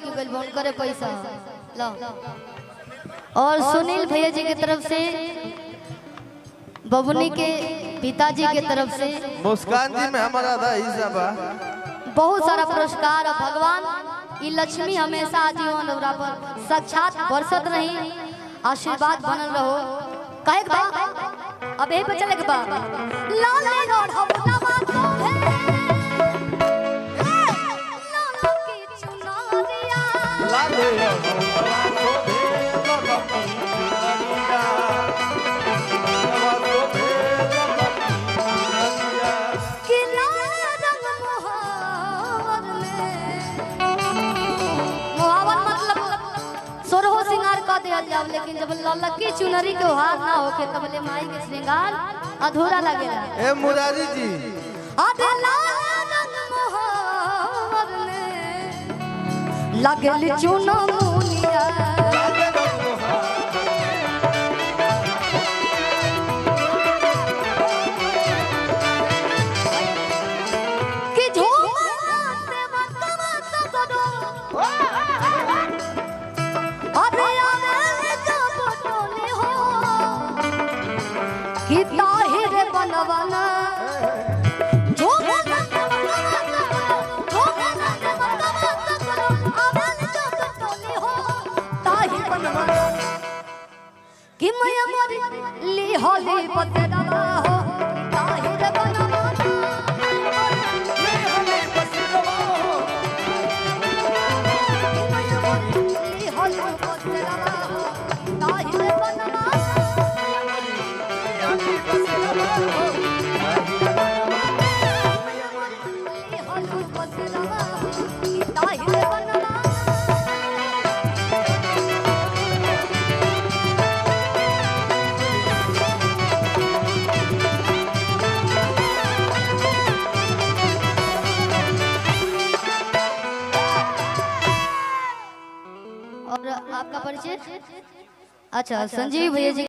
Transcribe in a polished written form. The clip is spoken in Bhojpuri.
की गल फोन करे पैसा लो। और सुनील भैया जी की तरफ से बबुनी के पिताजी की तरफ से मुस्कान जी में हमारा आधा हिस्सा बा। बहुत सारा पुरस्कार। भगवान ये लक्ष्मी हमेशा आजीवन पर साक्षात बरसत रही, आशीर्वाद बनल रहो। कहे बा अब यही पे चले के बा लाल रोड हम नवा तो है लाल की चुनरिया लाल जाओ, लेकिन जब ललकी चुनरी के हार ना होके तब ले माई के श्रृंगार अधूरा लगेला। ए मुरारी जी आधे लाल रंग मोहर में लगल चुनमुनिया कि झूमते बतवा सदरो ताहिर बनवाना जो ताहिर बनवाना कि मैया मोरी ली होली बदलवा हो ताहिर बनवाना ली होली बदलवा हो मैया मोरी ली होली बदलवा हो ताहिर बनवाना और आपका परिचय? अच्छा, संजीव भैया जी।